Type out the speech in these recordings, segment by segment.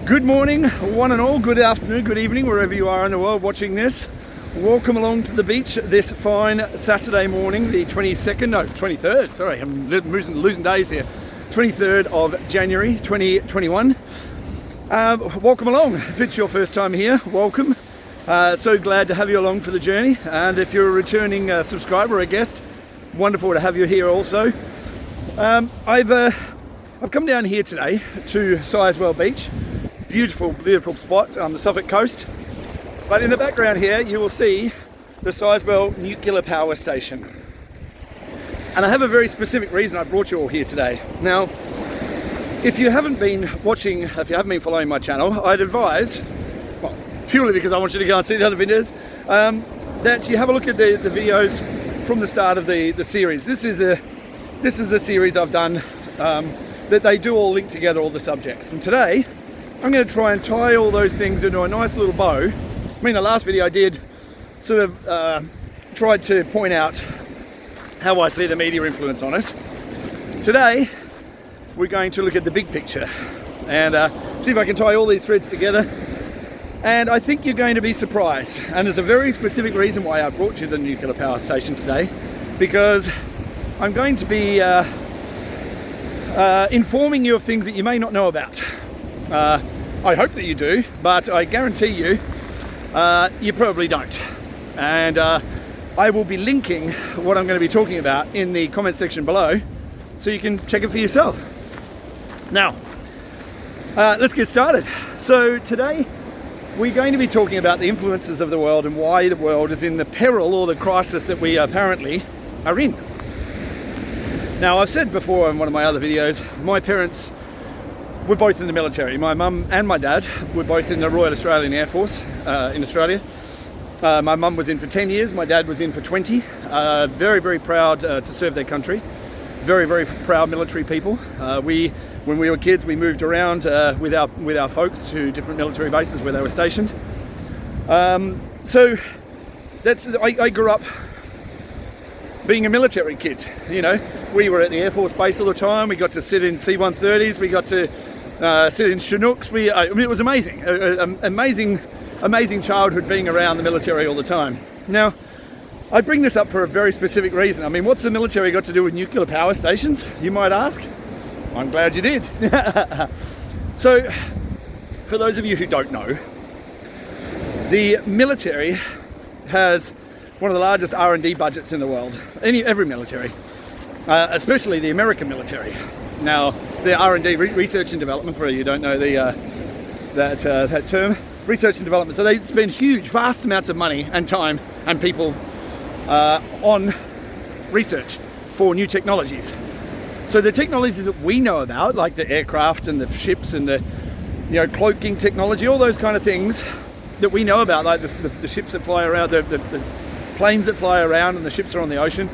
Good morning, one and all. Good afternoon, good evening, wherever you are in the world watching this. Welcome along to the beach this fine Saturday morning, the 23rd, sorry, I'm losing days here. 23rd of January 2021. Welcome along. If it's your first time here, welcome. So glad to have you along for the journey. And if you're a returning subscriber or a guest, wonderful to have you here also. I've come down here today to Sizewell Beach. Beautiful spot on the Suffolk coast. But in the background here, you will see the Sizewell nuclear power station. And I have a very specific reason I brought you all here today. Now, if you haven't been following my channel, I'd advise, well, purely because I want you to go and see the other videos, that you have a look at the videos from the start of the series. This is a series I've done that they do all link together, all the subjects. And today, I'm going to try and tie all those things into a nice little bow. I mean, the last video I did sort of tried to point out how I see the media influence on it. Today, we're going to look at the big picture and see if I can tie all these threads together. And I think you're going to be surprised. And there's a very specific reason why I brought you the nuclear power station today, because I'm going to be informing you of things that you may not know about. I hope that you do, but I guarantee you, you probably don't. And I will be linking what I'm going to be talking about in the comment section below, so you can check it for yourself. Now, let's get started. So today, we're going to be talking about the influences of the world and why the world is in the peril or the crisis that we apparently are in. Now, I've said before in one of my other videos, my parents were both in the military. My mum and my dad were both in the Royal Australian Air Force in Australia. My mum was in for 10 years, my dad was in for 20. Very, very proud to serve their country. Very, very proud military people. When we were kids, we moved around with our folks to different military bases where they were stationed. So I grew up being a military kid. You know, we were at the Air Force base all the time. We got to sit in C-130s. We got to sit in Chinooks. I mean, it was amazing. Amazing childhood being around the military all the time. Now, I bring this up for a very specific reason. I mean, what's the military got to do with nuclear power stations, you might ask? I'm glad you did. So, for those of you who don't know, the military has one of the largest R&D budgets in the world. Every military, especially the American military. Now, the R&D, research and development, for you who don't know that term, research and development. So they spend vast amounts of money and time and people on research for new technologies. So the technologies that we know about, like the aircraft and the ships and the cloaking technology, all those kind of things that we know about, like the ships that fly around, the planes that fly around and the ships are on the ocean,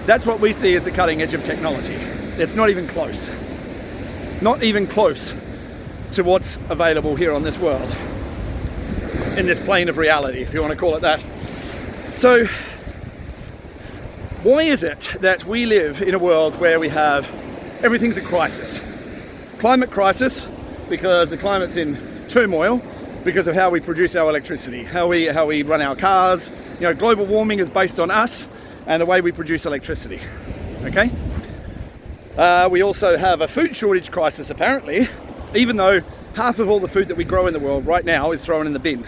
that's what we see as the cutting edge of technology. It's not even close. Not even close to what's available here on this world. In this plane of reality, if you want to call it that. So, why is it that we live in a world where we have everything's a crisis? Climate crisis, because the climate's in turmoil, because of how we produce our electricity, how we run our cars. Global warming is based on us and the way we produce electricity. Okay? We also have a food shortage crisis, apparently, even though half of all the food that we grow in the world right now is thrown in the bin.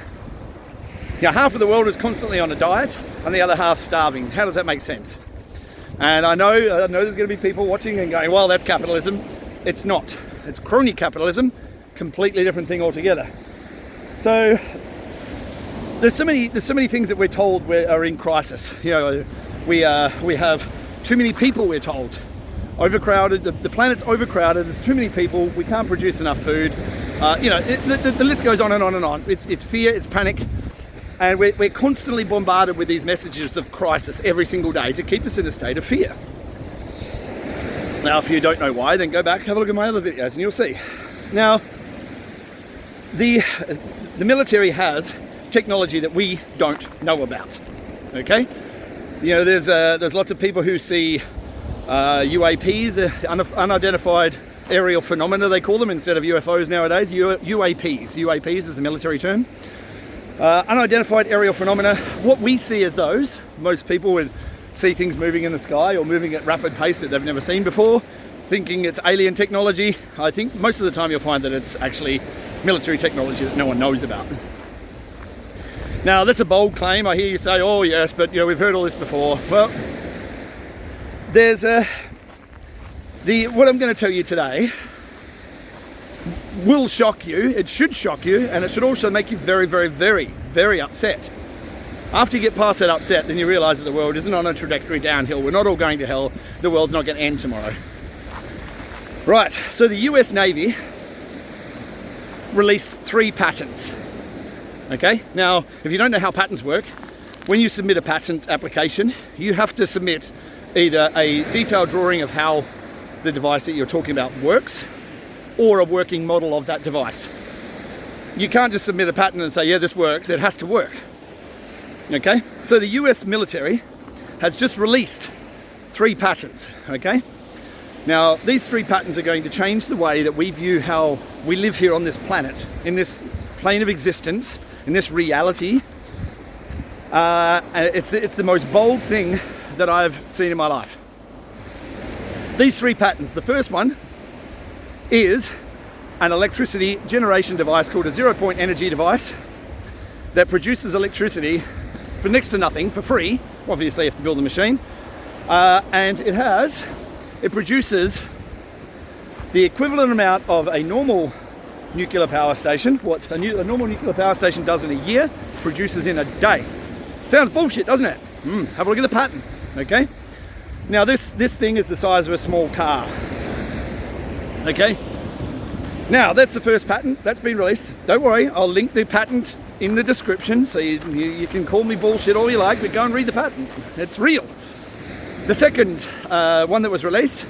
Half of the world is constantly on a diet and the other half starving. How does that make sense? And I know there's going to be people watching and going, well, that's capitalism. It's not. It's crony capitalism, completely different thing altogether. So there's so many things that we're told are in crisis. We have too many people, we're told. Overcrowded, the planet's overcrowded, there's too many people, we can't produce enough food. The list goes on and on and on. It's fear, it's panic, and we're constantly bombarded with these messages of crisis every single day to keep us in a state of fear. Now, if you don't know why, then go back, have a look at my other videos and you'll see. Now, the military has technology that we don't know about, okay? There's lots of people who see UAPs, unidentified aerial phenomena, they call them, instead of UFOs nowadays. UAPs. UAPs is the military term. Unidentified aerial phenomena. What we see as those, most people would see things moving in the sky or moving at rapid pace that they've never seen before, thinking it's alien technology. I think most of the time you'll find that it's actually military technology that no one knows about. Now, that's a bold claim. I hear you say, oh yes, but we've heard all this before. Well, there's what I'm going to tell you today will shock you. It should shock you, and it should also make you very, very, very, very upset. After you get past that upset, then you realise that the world isn't on a trajectory downhill. We're not all going to hell. The world's not going to end tomorrow. Right, so the US Navy released 3 patents. Okay, now if you don't know how patents work, when you submit a patent application, you have to submit either a detailed drawing of how the device that you're talking about works, or a working model of that device. You can't just submit a patent and say, yeah, this works. It has to work. Okay, so the US military has just released 3 patents. Okay, now these 3 patents are going to change the way that we view how we live here on this planet, in this plane of existence, in this reality. It's the most bold thing that I've seen in my life. These 3 patents, the first one is an electricity generation device called a zero-point energy device that produces electricity for next to nothing, for free. Obviously you have to build the machine. And it produces the equivalent amount of a normal nuclear power station. What a normal nuclear power station does in a year, produces in a day. Sounds bullshit, doesn't it? Have a look at the patent, okay? Now this thing is the size of a small car. Okay? Now that's the first patent that's been released. Don't worry, I'll link the patent in the description, so you can call me bullshit all you like, but go and read the patent. It's real. The second one that was released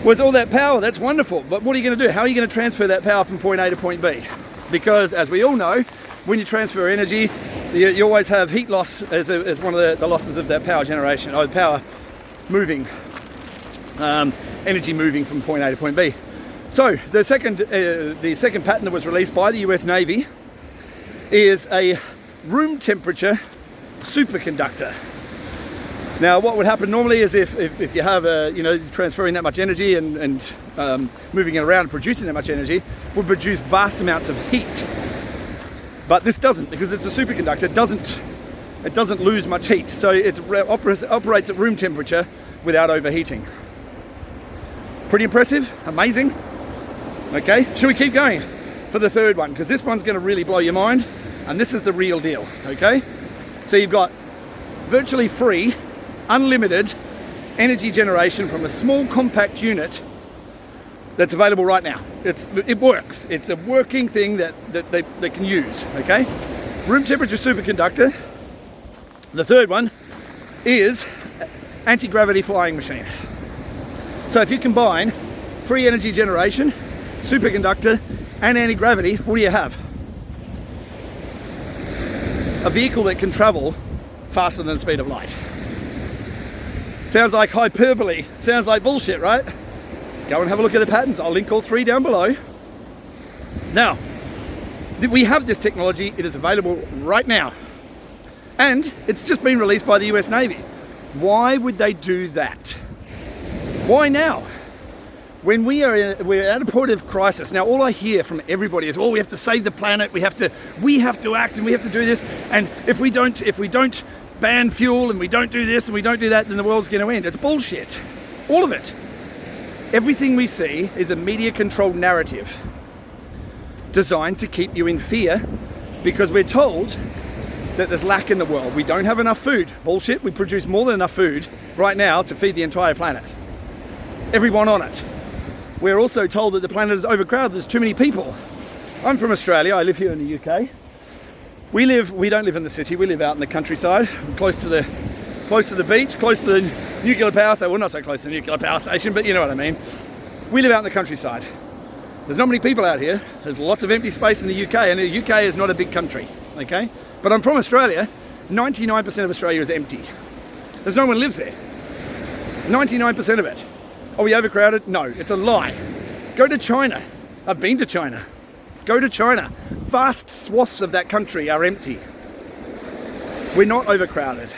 was all that power. That's wonderful, but what are you going to do? How are you going to transfer that power from point A to point B? Because as we all know, when you transfer energy, you always have heat loss as one of the losses of that power generation, or power moving, energy moving from point A to point B. So the second patent that was released by the US Navy is a room temperature superconductor. Now what would happen normally is if you have transferring that much energy and moving it around and producing that much energy would produce vast amounts of heat. But this doesn't, because it's a superconductor. It doesn't lose much heat, so it operates at room temperature without overheating. Pretty impressive, amazing. Okay, should we keep going for the third one? Because this one's going to really blow your mind, and this is the real deal. Okay, so you've got virtually free, unlimited energy generation from a small compact unit that's available right now. It works. It's a working thing that they can use. Okay, room temperature superconductor. The third one is anti-gravity flying machine. So if you combine free energy generation, superconductor, and anti-gravity, what do you have? A vehicle that can travel faster than the speed of light. Sounds like hyperbole. Sounds like bullshit, right? Go and have a look at the patents. I'll link all 3 down below. Now, we have this technology. It is available right now. And it's just been released by the US Navy. Why would they do that? Why now? When we're at a point of crisis. Now all I hear from everybody is, oh, we have to save the planet, we have to act, and we have to do this, and if we don't ban fuel and we don't do this and we don't do that, then the world's going to end. It's bullshit. All of it. Everything we see is a media controlled narrative designed to keep you in fear, because we're told that there's lack in the world. We don't have enough food. Bullshit. We produce more than enough food right now to feed the entire planet. Everyone on it. We're also told that the planet is overcrowded. There's too many people. I'm from Australia. I live here in the UK. We don't live in the city. We live out in the countryside, close to the beach, close to the nuclear power station. Well, not so close to the nuclear power station, but you know what I mean. We live out in the countryside. There's not many people out here. There's lots of empty space in the UK, and the UK is not a big country, okay? But I'm from Australia. 99% of Australia is empty. There's no one lives there. 99% of it. Are we overcrowded? No, it's a lie. Go to China. I've been to China. Go to China. Vast swaths of that country are empty. We're not overcrowded.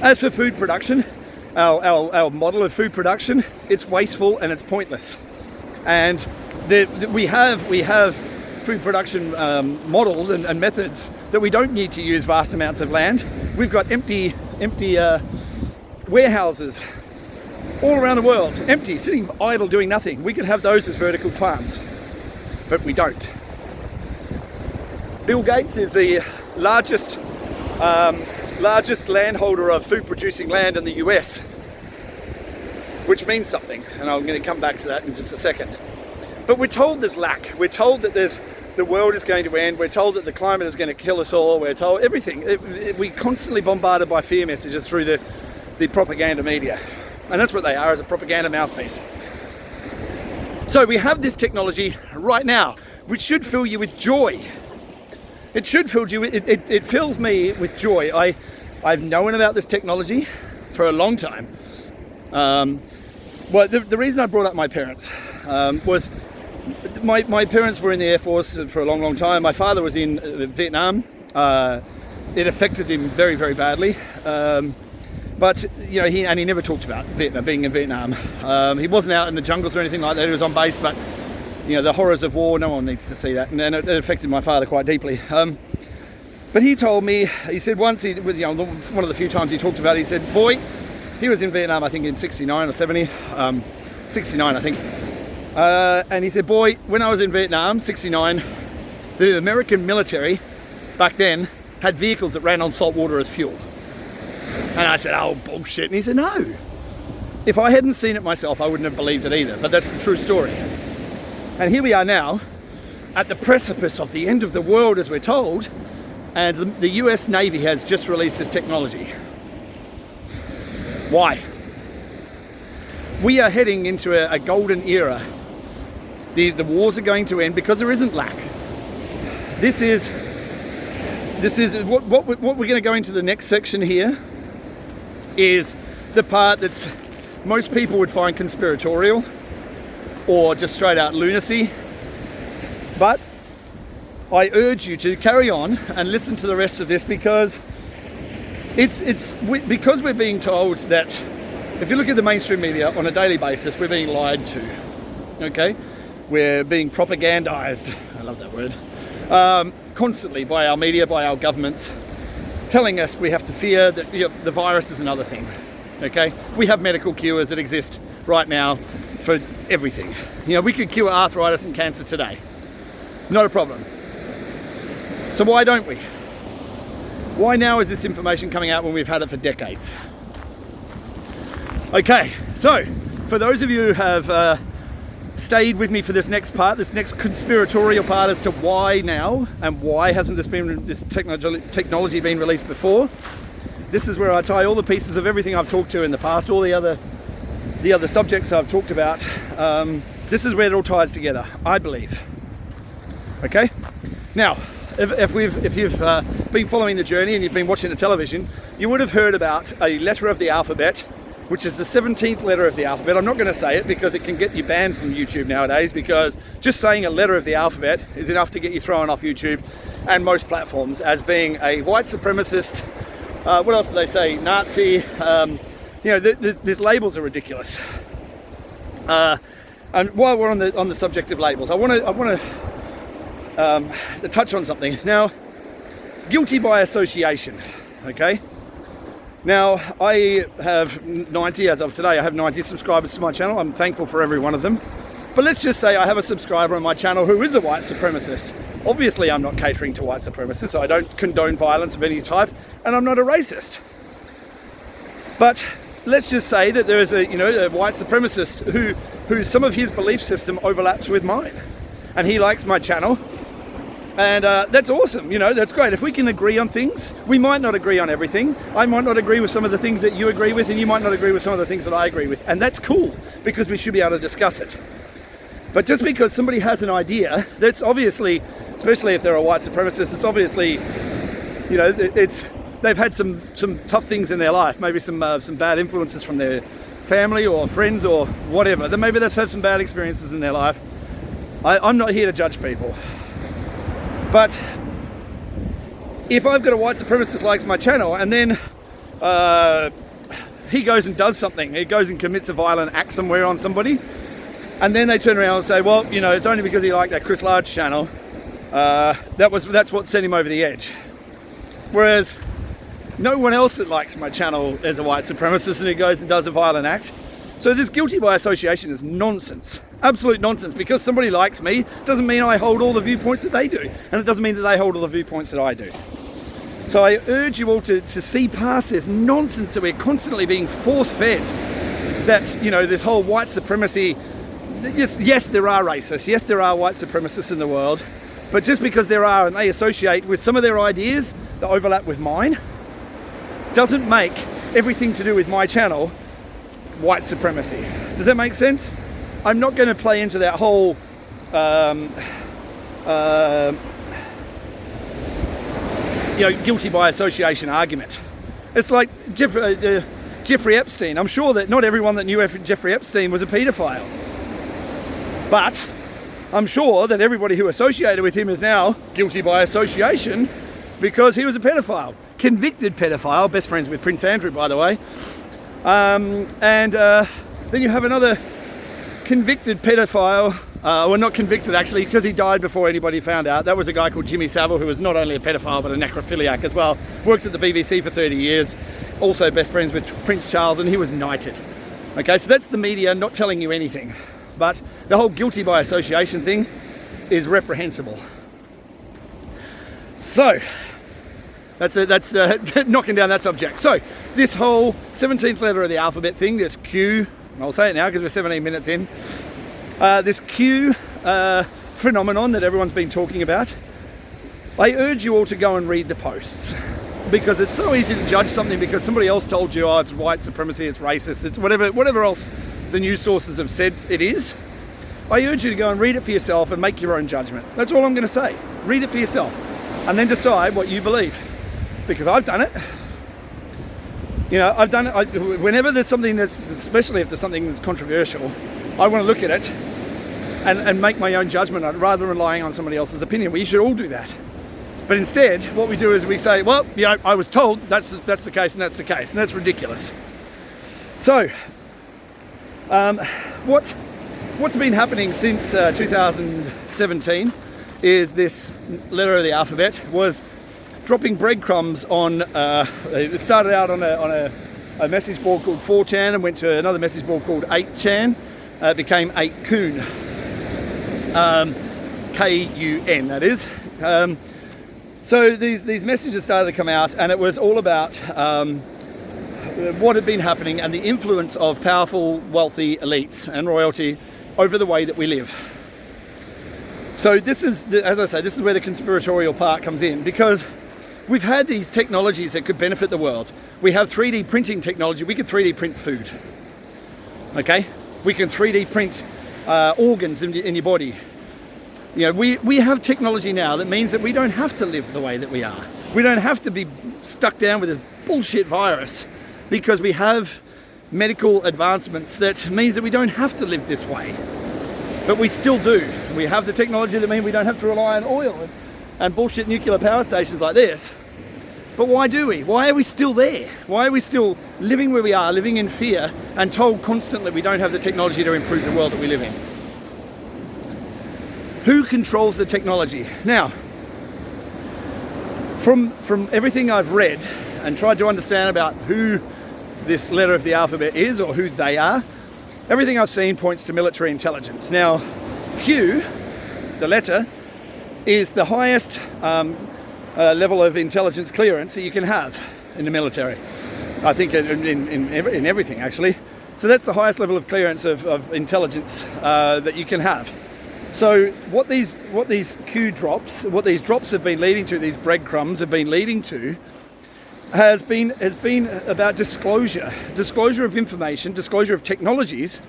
As for food production, our model of food production, it's wasteful and it's pointless. And we have food production models and methods that we don't need to use vast amounts of land. We've got empty warehouses all around the world, empty, sitting idle, doing nothing. We could have those as vertical farms, but we don't. Bill Gates is the largest landholder of food producing land in the US, which means something, and I'm going to come back to that in just a second. But we're told there's lack. We're told that the world is going to end. We're told that the climate is going to kill us all. We're told everything. We're constantly bombarded by fear messages through the propaganda media. And that's what they are, as a propaganda mouthpiece. So we have this technology right now, which should fill you with joy. It should fill you, it fills me with joy. I've known about this technology for a long time. Well, the reason I brought up my parents was my parents were in the Air Force for a long, long time. My father was in Vietnam. It affected him very, very badly. But you know, he never talked about being in Vietnam. He wasn't out in the jungles or anything like that. He was on base, but you know, the horrors of war, no one needs to see that, and it affected my father quite deeply. But he told me, he said once, one of the few times he talked about it, he said, boy, he was in Vietnam, I think in 69 or 70, 69 I think. And he said, boy, when I was in Vietnam, 69, the American military back then had vehicles that ran on salt water as fuel. And I said, oh, bullshit. And he said, no. If I hadn't seen it myself, I wouldn't have believed it either. But that's the true story. And here we are now at the precipice of the end of the world, as we're told. And the US Navy has just released this technology. Why? We are heading into a golden era. The wars are going to end because there isn't lack. This is what we're going to go into the next section here. Is the part that's most people would find conspiratorial or just straight out lunacy. But I urge you to carry on and listen to the rest of this, because because we're being told that, if you look at the mainstream media on a daily basis, we're being lied to. Okay, we're being propagandized. I love that word. Constantly by our media, by our governments, telling us we have to fear that the virus is another thing. Okay, we have medical cures that exist right now for everything. You know, we could cure arthritis and cancer today, not a problem. So why don't we? Why now is this information coming out when we've had it for decades? Okay, so for those of you who have stayed with me for this next part, this next conspiratorial part as to why now and why hasn't this technology been released before, this is where I tie all the pieces of everything I've talked to in the past, all the other subjects I've talked about. This is where it all ties together, I believe. Okay, now if you've been following the journey and you've been watching the television, you would have heard about a letter of the alphabet, which is the 17th letter of the alphabet. I'm not going to say it because it can get you banned from YouTube nowadays, because just saying a letter of the alphabet is enough to get you thrown off YouTube and most platforms as being a white supremacist, what else do they say, Nazi. These labels are ridiculous. And while we're on the subject of labels, I want to touch on something. Now, guilty by association, okay? Now, I have 90, as of today, I have 90 subscribers to my channel. I'm thankful for every one of them. But let's just say I have a subscriber on my channel who is a white supremacist. Obviously, I'm not catering to white supremacists. I don't condone violence of any type, and I'm not a racist. But let's just say that there is a white supremacist who some of his belief system overlaps with mine, and he likes my channel. And that's awesome, that's great. If we can agree on things, we might not agree on everything. I might not agree with some of the things that you agree with, and you might not agree with some of the things that I agree with. And that's cool, because we should be able to discuss it. But just because somebody has an idea, that's obviously, especially if they're a white supremacist, it's obviously, they've had some tough things in their life, maybe some bad influences from their family or friends or whatever, then maybe they've had some bad experiences in their life. I'm not here to judge people. But if I've got a white supremacist likes my channel and then he goes and does something, he goes and commits a violent act somewhere on somebody, and then they turn around and say, well, you know, it's only because he liked that Chris Large channel, that's what sent him over the edge. Whereas no one else that likes my channel is a white supremacist and he goes and does a violent act. So this guilty by association is nonsense, absolute nonsense. Because somebody likes me doesn't mean I hold all the viewpoints that they do, and it doesn't mean that they hold all the viewpoints that I do. So I urge you all to see past this nonsense that we're constantly being force-fed, that, you know, this whole white supremacy, yes, there are racists, yes, there are white supremacists in the world, but just because there are and they associate with some of their ideas that overlap with mine, doesn't make everything to do with my channel white supremacy. Does that make sense? I'm not going to play into that whole guilty by association argument. It's like Jeffrey Epstein. I'm sure that not everyone that knew Jeffrey Epstein was a paedophile, but I'm sure that everybody who associated with him is now guilty by association because he was a pedophile. Convicted pedophile, best friends with Prince Andrew, by the way. Then you have another convicted pedophile, well, not convicted actually, because he died before anybody found out. That was a guy called Jimmy Savile, who was not only a pedophile but a necrophiliac as well. Worked at the BBC for 30 years, also best friends with Prince Charles, and he was knighted. Okay, so that's the media not telling you anything. But the whole guilty by association thing is reprehensible. So, that's knocking down that subject. So, this whole 17th letter of the alphabet thing, this Q, and I'll say it now because we're 17 minutes in, this Q phenomenon that everyone's been talking about, I urge you all to go and read the posts, because it's so easy to judge something because somebody else told you, oh, it's white supremacy, it's racist, it's whatever else the news sources have said it is. I urge you to go and read it for yourself and make your own judgment. That's all I'm going to say. Read it for yourself and then decide what you believe. Because I've done it. You know, I've done it. Whenever there's something that's, especially if there's something that's controversial, I want to look at it and make my own judgment rather than relying on somebody else's opinion. We should all do that. But instead, what we do is we say, well, you know, I was told that's the case and that's the case, and that's ridiculous. So, what's been happening since 2017 is this letter of the alphabet was dropping breadcrumbs on, it started out on a message board called 4chan and went to another message board called 8chan. It became 8kun, K-U-N that is. So these messages started to come out, and it was all about what had been happening and the influence of powerful, wealthy elites and royalty over the way that we live. So this is, as I say, this is where the conspiratorial part comes in, because we've had these technologies that could benefit the world. We have 3D printing technology. We can 3D print food. Okay? We can 3D print organs in your body. You know, we have technology now that means that we don't have to live the way that we are. We don't have to be stuck down with this bullshit virus, because we have medical advancements that means that we don't have to live this way. But we still do. We have the technology that means we don't have to rely on oil and bullshit nuclear power stations like this. But why do we? Why are we still there? Why are we still living where we are, living in fear, and told constantly we don't have the technology to improve the world that we live in? Who controls the technology? Now, from everything I've read and tried to understand about who this letter of the alphabet is, or who they are, everything I've seen points to military intelligence. Now, Q, the letter, is the highest level of intelligence clearance that you can have in the military. I think in everything, actually. So that's the highest level of clearance of intelligence that you can have. So what these Q drops, what these drops have been leading to, these breadcrumbs have been leading to, has been about disclosure of information, disclosure of technologies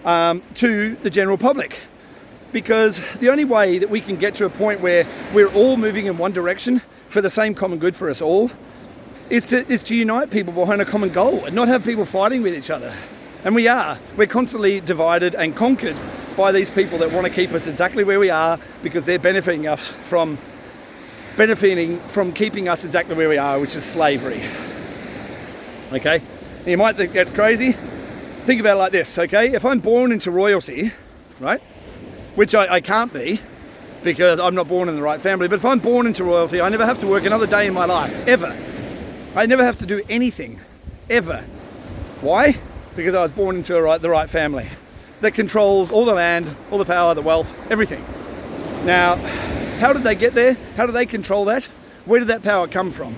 to the general public. Because the only way that we can get to a point where we're all moving in one direction for the same common good for us all is to unite people behind a common goal and not have people fighting with each other. And we're constantly divided and conquered by these people that want to keep us exactly where we are, because they're benefiting from keeping us exactly where we are, which is slavery. Okay, you might think that's crazy. Think about it like this, okay? If I'm born into royalty, right, which I can't be because I'm not born in the right family, but if I'm born into royalty, I never have to work another day in my life, ever. I never have to do anything, ever. Why? Because I was born into the right family that controls all the land, all the power, the wealth, everything. Now, how did they get there? How do they control that? Where did that power come from?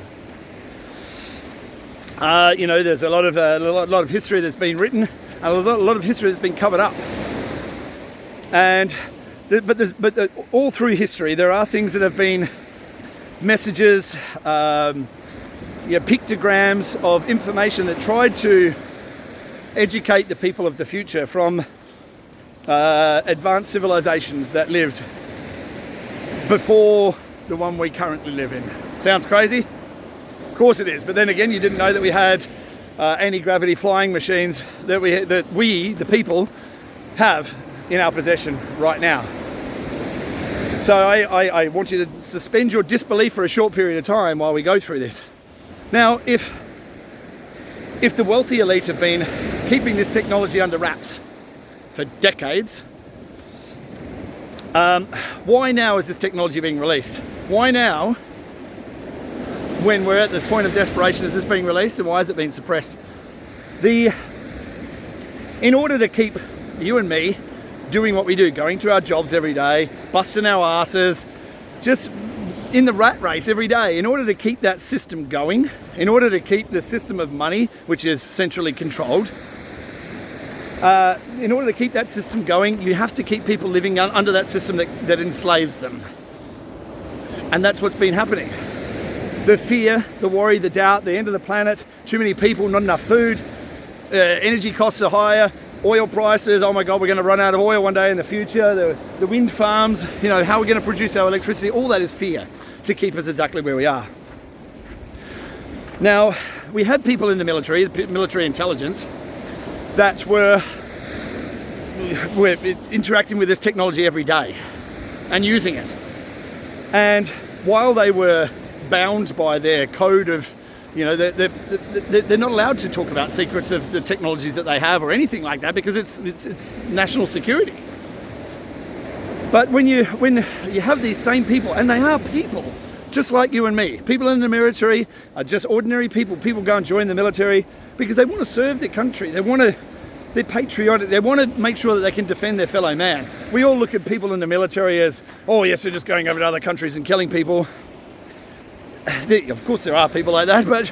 There's a lot of history that's been written, and there's a lot of history that's been covered up. But all through history, there are things that have been messages, pictograms of information that tried to educate the people of the future from advanced civilizations that lived before the one we currently live in. Sounds crazy? Of course it is. But then again, you didn't know that we had anti-gravity flying machines that we, the people, have in our possession right now. So I want you to suspend your disbelief for a short period of time while we go through this. Now, if the wealthy elite have been keeping this technology under wraps for decades, why now is this technology being released? Why now, when we're at the point of desperation, is this being released, and why is it being suppressed? In order to keep you and me doing what we do, going to our jobs every day, busting our asses, just in the rat race every day, in order to keep that system going, in order to keep the system of money, which is centrally controlled, in order to keep that system going, you have to keep people living under that system that enslaves them. And that's what's been happening. The fear, the worry, the doubt, the end of the planet, too many people, not enough food, energy costs are higher, oil prices, oh my God, we're going to run out of oil one day in the future, the wind farms, how we're going to produce our electricity, all that is fear to keep us exactly where we are. Now, we had people in the military intelligence, that were interacting with this technology every day and using it. And while they were bound by their code of, they're not allowed to talk about secrets of the technologies that they have or anything like that, because it's national security. But when you have these same people, and they are people just like you and me, people in the military are just ordinary people. People go and join the military because they want to serve their country. They're patriotic. They want to make sure that they can defend their fellow man. We all look at people in the military as, oh yes, they're just going over to other countries and killing people. Of course there are people like that, but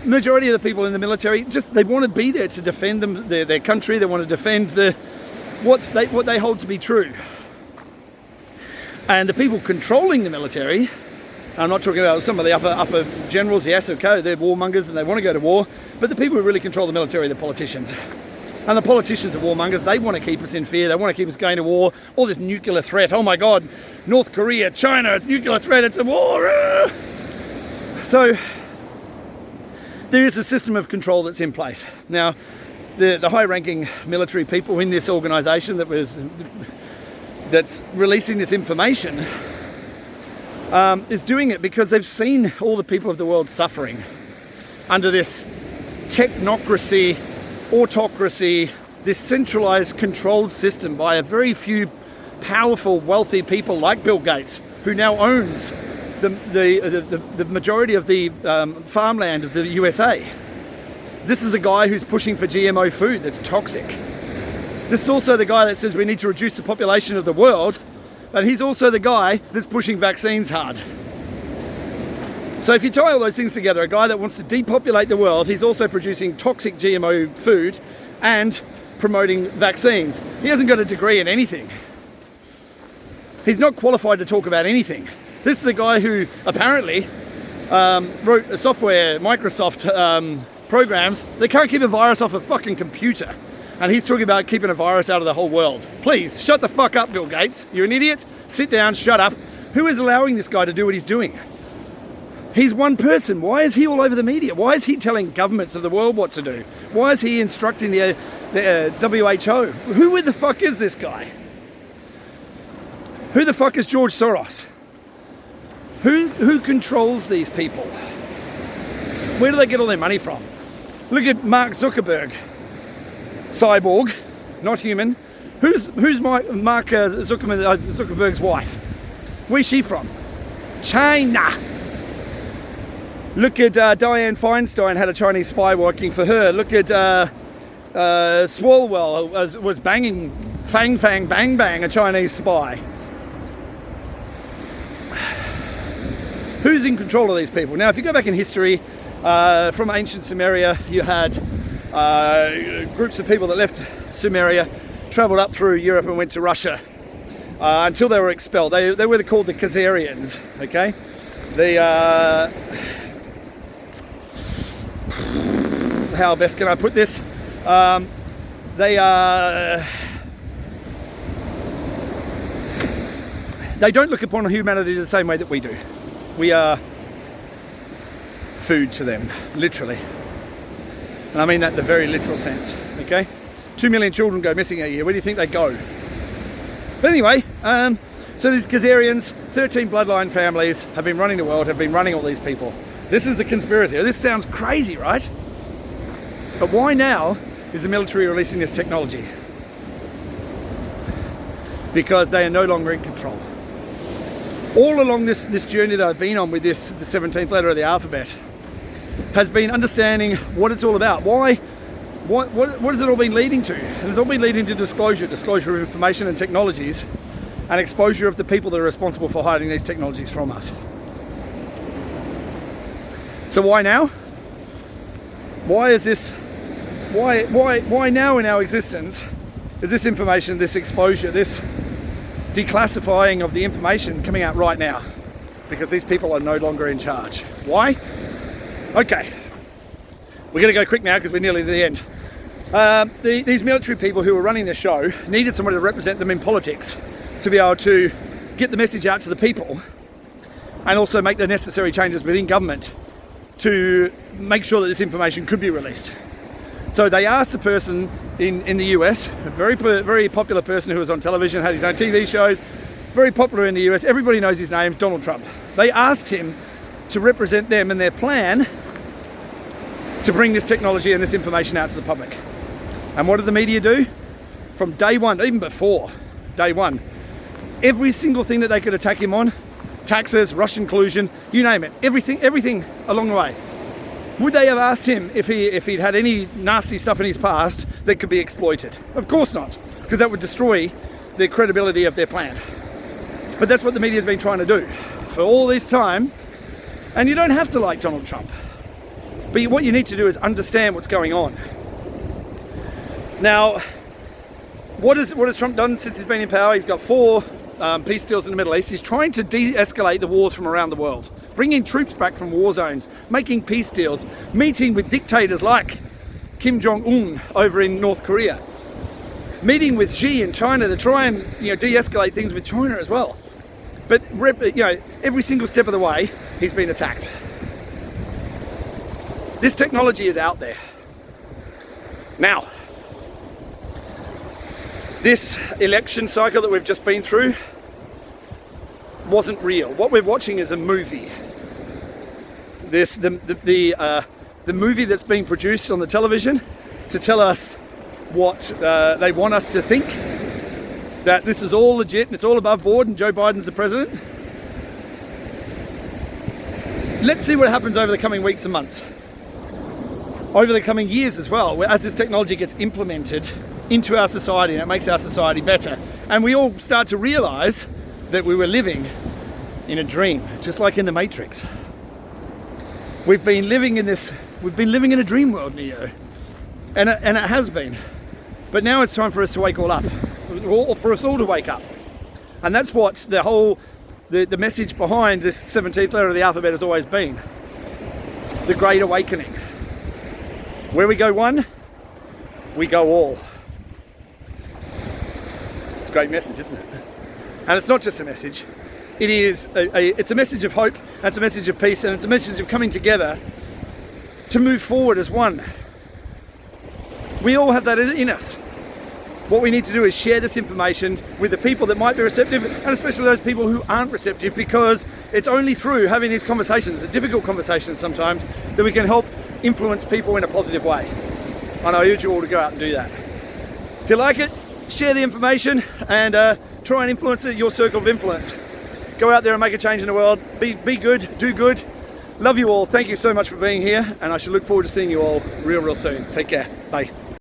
the majority of the people in the military, they want to be there to defend their country. They want to defend what they hold to be true. And the people controlling the military, I'm not talking about some of the upper generals, yes, okay, they're warmongers and they want to go to war, but the people who really control the military are the politicians. And the politicians are warmongers. They want to keep us in fear. They want to keep us going to war. All this nuclear threat. Oh my God, North Korea, China, it's nuclear threat, it's a war. So there is a system of control that's in place. Now, the high-ranking military people in this organisation that's releasing this information is doing it because they've seen all the people of the world suffering under this technocracy, autocracy, this centralized controlled system by a very few powerful, wealthy people like Bill Gates, who now owns the majority of the farmland of the USA. This is a guy who's pushing for GMO food that's toxic. This is also the guy that says we need to reduce the population of the world, and he's also the guy that's pushing vaccines hard. So if you tie all those things together, a guy that wants to depopulate the world, he's also producing toxic GMO food and promoting vaccines. He hasn't got a degree in anything. He's not qualified to talk about anything. This is a guy who apparently wrote a software, Microsoft programs, that can't keep a virus off a fucking computer. And he's talking about keeping a virus out of the whole world. Please, shut the fuck up, Bill Gates. You're an idiot. Sit down, shut up. Who is allowing this guy to do what he's doing? He's one person. Why is he all over the media? Why is he telling governments of the world what to do? Why is he instructing the the WHO. Who the fuck is this guy? Who the fuck is George Soros? Who controls these people? Where do they get all their money from? Look at Mark Zuckerberg. Cyborg, not human. Who's Mark Zuckerberg's wife? Where's she from? China. Look at Dianne Feinstein had a Chinese spy working for her. Look at Swalwell was banging Fang Bang Bang, a Chinese spy. Who's in control of these people? Now, if you go back in history, from ancient Sumeria, you had groups of people that left Sumeria, travelled up through Europe and went to Russia until they were expelled. They were called the Khazarians, okay? How best can I put this? They don't look upon humanity the same way that we do. We are food to them, literally. And I mean that in the very literal sense, okay? 2 million children go missing a year. Where do you think they go? But anyway, so these Khazarians, 13 bloodline families have been running the world, have been running all these people. This is the conspiracy. This sounds crazy, right? But why now is the military releasing this technology? Because they are no longer in control. All along this journey that I've been on with the 17th letter of the alphabet has been understanding what it's all about. What has it all been leading to? And it's all been leading to disclosure of information and technologies, and exposure of the people that are responsible for hiding these technologies from us. So why now? Why is this? Why now in our existence is this information, this exposure, this declassifying of the information coming out right now? Because these people are no longer in charge. Why? Okay, we're going to go quick now because we're nearly to the end. These military people who were running the show needed somebody to represent them in politics to be able to get the message out to the people and also make the necessary changes within government to make sure that this information could be released. So they asked a person in the US, a very popular person who was on television, had his own TV shows, very popular in the US, everybody knows his name, Donald Trump. They asked him to represent them in their plan to bring this technology and this information out to the public. And what did the media do? From day one, even before day one, every single thing that they could attack him on, taxes, Russian collusion, you name it, everything along the way. Would they have asked him if he'd had any nasty stuff in his past that could be exploited? Of course not, because that would destroy the credibility of their plan. But that's what the media's been trying to do for all this time. And you don't have to like Donald Trump, but what you need to do is understand what's going on. Now, what has Trump done since he's been in power? He's got 4 peace deals in the Middle East. He's trying to de-escalate the wars from around the world, bringing troops back from war zones, making peace deals, meeting with dictators like Kim Jong-un over in North Korea, meeting with Xi in China to try and de-escalate things with China as well. But every single step of the way, he's been attacked. This technology is out there. Now, this election cycle that we've just been through wasn't real. What we're watching is a movie. The movie that's being produced on the television to tell us what they want us to think, that this is all legit and it's all above board and Joe Biden's the president. Let's see what happens over the coming weeks and months, over the coming years as well, as this technology gets implemented into our society and it makes our society better. And we all start to realize that we were living in a dream, just like in the Matrix. We've been living in a dream world, Neo. And it has been. But now it's time for us to wake all up, or for us all to wake up. And that's what the message behind this 17th letter of the alphabet has always been. The Great Awakening. Where we go one, we go all. It's a great message, isn't it? And it's not just a message. It is it's a message of hope, and it's a message of peace, and it's a message of coming together to move forward as one. We all have that in us. What we need to do is share this information with the people that might be receptive, and especially those people who aren't receptive, because it's only through having these conversations, the difficult conversations sometimes, that we can help influence people in a positive way. And I urge you all to go out and do that. If you like it, share the information and try and influence your circle of influence. Go out there and make a change in the world. Be good, do good. Love you all. Thank you so much for being here, and I shall look forward to seeing you all real soon. Take care. Bye.